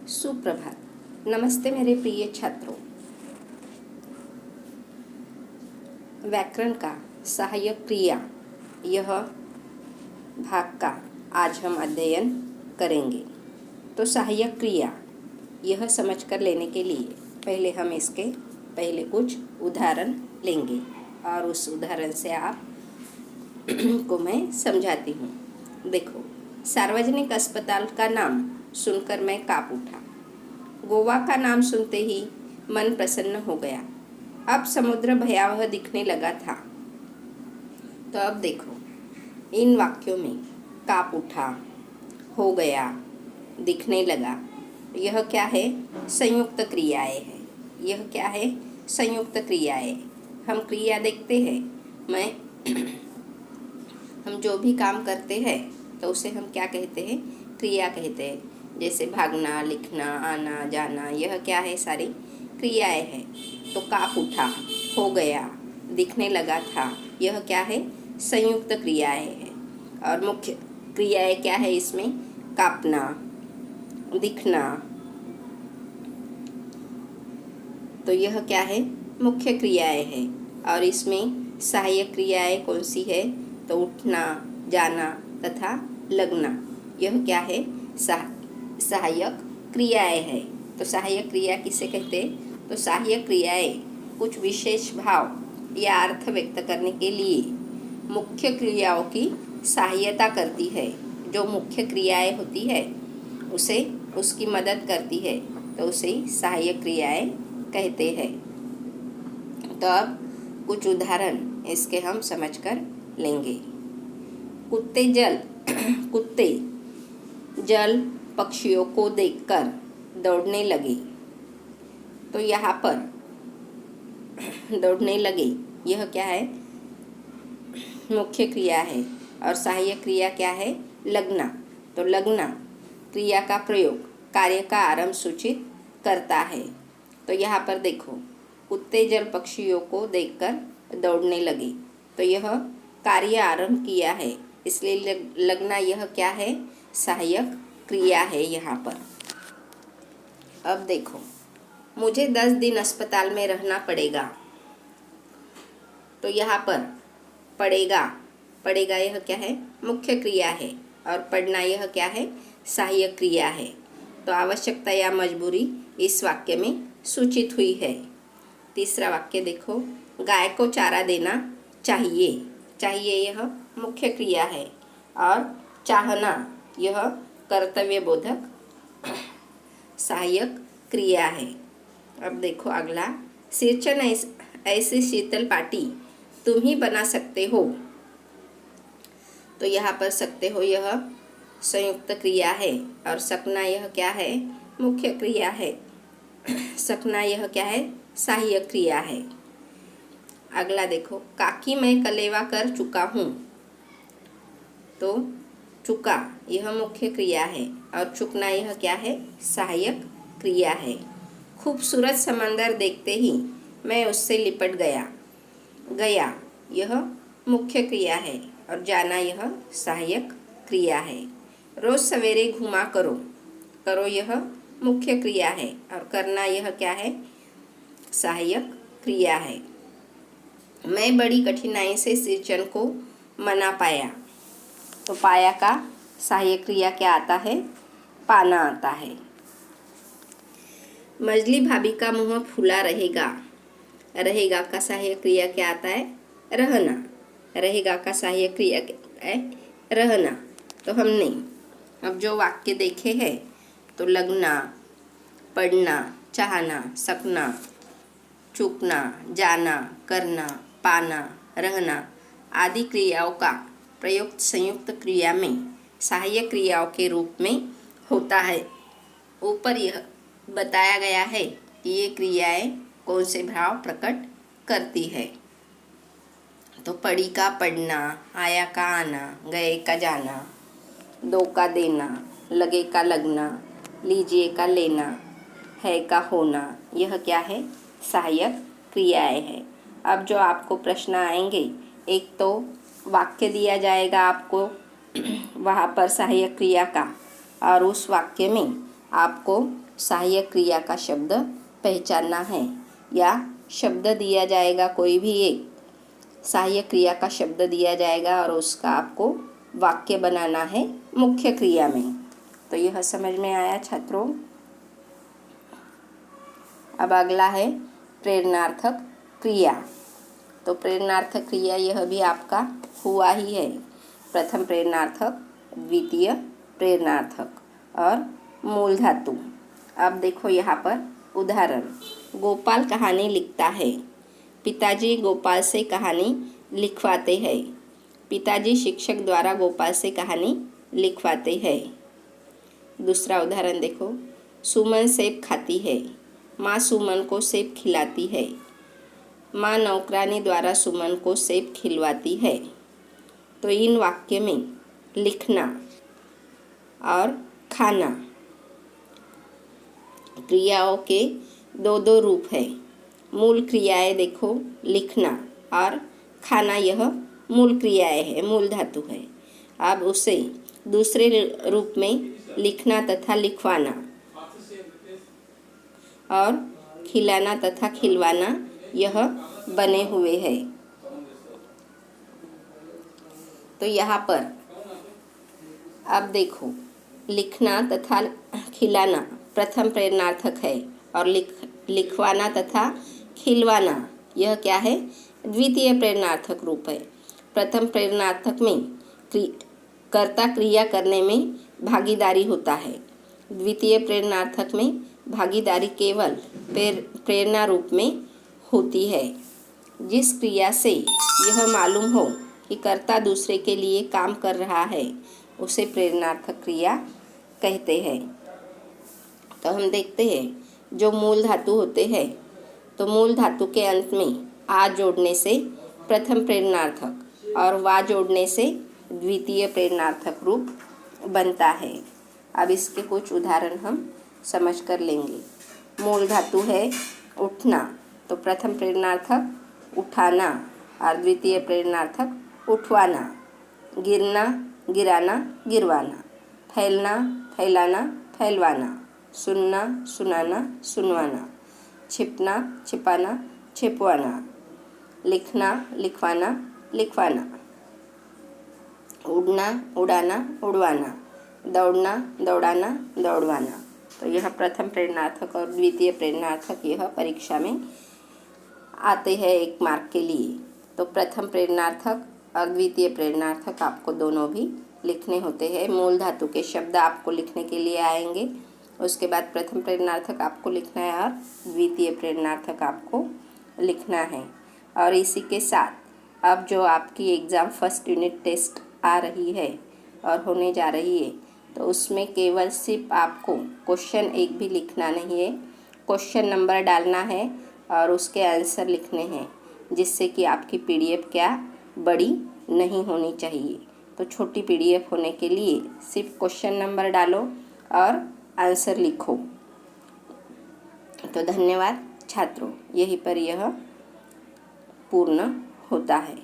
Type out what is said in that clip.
सुप्रभात। नमस्ते मेरे प्रिय छात्रों। व्याकरण का सहायक क्रिया यह भाग का आज हम अध्ययन करेंगे। तो सहायक क्रिया यह समझकर लेने के लिए पहले हम इसके पहले कुछ उदाहरण लेंगे और उस उदाहरण से आप को मैं समझाती हूँ। देखो, सार्वजनिक अस्पताल का नाम सुनकर मैं काँप उठा। गोवा का नाम सुनते ही मन प्रसन्न हो गया। अब समुद्र भयावह दिखने लगा था। तो अब देखो, इन वाक्यों में काँप उठा, हो गया, दिखने लगा, यह क्या है? संयुक्त क्रियाएं है। यह क्या है? संयुक्त क्रियाएं। हम क्रिया देखते हैं, हम जो भी काम करते हैं तो उसे हम क्या कहते हैं? क्रिया कहते हैं। जैसे भागना, लिखना, आना, जाना, यह क्या है? सारी क्रियाएं हैं। तो काँप उठा, हो गया, दिखने लगा था, यह क्या है? संयुक्त क्रियाएं है। और मुख्य क्रियाएं क्या है इसमें? काँपना, दिखना। तो यह क्या है? मुख्य क्रियाएं है। और इसमें सहायक क्रियाएं कौन सी है? तो उठना, जाना तथा लगना, यह क्या है? सहायक क्रियाएं है। तो सहायक क्रिया किसे कहते हैं? तो सहायक क्रियाएं कुछ विशेष भाव या अर्थ व्यक्त करने के लिए मुख्य क्रियाओं की सहायता करती है। जो मुख्य क्रियाएं होती है उसे उसकी मदद करती है, तो उसे सहायक क्रियाएं कहते हैं। तो अब कुछ उदाहरण इसके हम समझकर लेंगे। कुत्ते जल पक्षियों को देखकर दौड़ने लगे। तो यहाँ पर दौड़ने लगे, यह क्या है? मुख्य क्रिया है। और सहायक क्रिया क्या है? लगना। तो लगना क्रिया का प्रयोग कार्य का आरंभ सूचित करता है। तो यहाँ पर देखो, कुत्ते जल पक्षियों को देखकर दौड़ने लगे। तो यह कार्य आरंभ किया है, इसलिए लगना यह क्या है? सहायक क्रिया है यहाँ पर। अब देखो, मुझे 10 दिन अस्पताल में रहना पड़ेगा। तो यहाँ पर पड़ेगा यह क्या है? मुख्य क्रिया है। और पढ़ना यह क्या है? सहायक क्रिया है। तो आवश्यकता या मजबूरी इस वाक्य में सूचित हुई है। तीसरा वाक्य देखो, गाय को चारा देना चाहिए यह मुख्य क्रिया है। और चाहना यह कर्तव्य बोधक सहायक क्रिया है। अब देखो अगला, सिरचन ऐसी शीतल पाटी तुम ही बना सकते हो। तो यहाँ पर सकते हो यह संयुक्त क्रिया है। और सकना यह क्या है? मुख्य क्रिया है। सकना यह क्या है? सहायक क्रिया है। अगला देखो, काकी मैं कलेवा कर चुका हूँ। तो चुका यह मुख्य क्रिया है। और चुकना यह क्या है? सहायक क्रिया है। खूबसूरत समंदर देखते ही मैं उससे लिपट गया यह मुख्य क्रिया है। और जाना यह सहायक क्रिया है। रोज सवेरे घुमा करो यह मुख्य क्रिया है। और करना यह क्या है? सहायक क्रिया है। मैं बड़ी कठिनाई से सिरचन को मना पाया। तो पाया का सहायक क्रिया क्या आता है? पाना आता है। मजली भाभी का मुंह फूला रहेगा का सहायक क्रिया क्या आता है? रहना। रहेगा का सहायक क्रिया क्या है? रहना। तो हमने अब जो वाक्य देखे हैं, तो लगना, पढ़ना, चाहना, सकना, चूकना, जाना, करना, पाना, रहना आदि क्रियाओं का प्रयोग संयुक्त क्रिया में सहायक क्रियाओं के रूप में होता है। ऊपर यह बताया गया है कि ये क्रियाएं कौन से भाव प्रकट करती है। तो पढ़ी का पढ़ना, आया का आना, गए का जाना, दो का देना, लगे का लगना, लीजिए का लेना, है का होना, यह क्या है? सहायक क्रियाएं हैं। अब जो आपको प्रश्न आएंगे, एक तो वाक्य दिया जाएगा आपको वहाँ पर सहायक क्रिया का, और उस वाक्य में आपको सहायक क्रिया का शब्द पहचानना है, या शब्द दिया जाएगा, कोई भी एक सहायक क्रिया का शब्द दिया जाएगा और उसका आपको वाक्य बनाना है मुख्य क्रिया में। तो यह समझ में आया छात्रों। अब अगला है प्रेरणार्थक क्रिया। तो प्रेरणार्थक क्रिया यह भी आपका हुआ ही है। प्रथम प्रेरणार्थक, द्वितीय प्रेरणार्थक और मूल धातु। अब देखो यहाँ पर उदाहरण। गोपाल कहानी लिखता है। पिताजी गोपाल से कहानी लिखवाते हैं। पिताजी शिक्षक द्वारा गोपाल से कहानी लिखवाते हैं। दूसरा उदाहरण देखो। सुमन सेब खाती है। माँ सुमन को सेब खिलाती है। माँ नौकरानी द्वारा सुमन को सेब खिलवाती है। तो इन वाक्य में लिखना और खाना क्रियाओं के दो दो रूप है। मूल क्रियाएं देखो, लिखना और खाना, यह मूल क्रियाएं है, मूल धातु है। अब उसे दूसरे रूप में लिखना तथा लिखवाना और खिलाना तथा खिलवाना, यह बने हुए हैं। तो यहाँ पर अब देखो, लिखना तथा खिलाना प्रथम प्रेरणार्थक है और लिखवाना तथा खिलवाना यह क्या है, द्वितीय प्रेरणार्थक रूप है। प्रथम प्रेरणार्थक में कर्ता क्रिया करने में भागीदारी होता है। द्वितीय प्रेरणार्थक में भागीदारी केवल प्रेरणा रूप में होती है। जिस क्रिया से यह मालूम हो कि कर्ता दूसरे के लिए काम कर रहा है उसे प्रेरणार्थक क्रिया कहते हैं। तो हम देखते हैं जो मूल धातु होते हैं, तो मूल धातु के अंत में आ जोड़ने से प्रथम प्रेरणार्थक और वा जोड़ने से द्वितीय प्रेरणार्थक रूप बनता है। अब इसके कुछ उदाहरण हम समझ कर लेंगे। मूल धातु है उठना, तो प्रथम प्रेरणार्थक उठाना और द्वितीय प्रेरणार्थक उठवाना। गिरना, गिराना, गिरवाना। फैलना, फैलाना, फैलवाना। सुनना, सुनाना, सुनवाना। छिपना, छिपाना, छिपवाना। लिखना, लिखवाना, लिखवाना। उड़ना, उड़ाना, उड़वाना। दौड़ना, दौड़ाना, दौड़वाना। तो यह प्रथम प्रेरणार्थक और द्वितीय प्रेरणार्थक यह परीक्षा में आते हैं 1 मार्क के लिए। तो प्रथम प्रेरणार्थक और द्वितीय प्रेरणार्थक आपको दोनों भी लिखने होते हैं। मूल धातु के शब्द आपको लिखने के लिए आएंगे। उसके बाद प्रथम प्रेरणार्थक आपको लिखना है और द्वितीय प्रेरणार्थक आपको लिखना है। और इसी के साथ अब जो आपकी एग्ज़ाम फर्स्ट यूनिट टेस्ट आ रही है और होने जा रही है, तो उसमें केवल सिर्फ आपको क्वेश्चन 1 भी लिखना नहीं है, क्वेश्चन नंबर डालना है और उसके आंसर लिखने हैं, जिससे कि आपकी PDF क्या बड़ी नहीं होनी चाहिए। तो छोटी PDF होने के लिए सिर्फ क्वेश्चन नंबर डालो और आंसर लिखो। तो धन्यवाद छात्रों, यहीं पर यह पूर्ण होता है।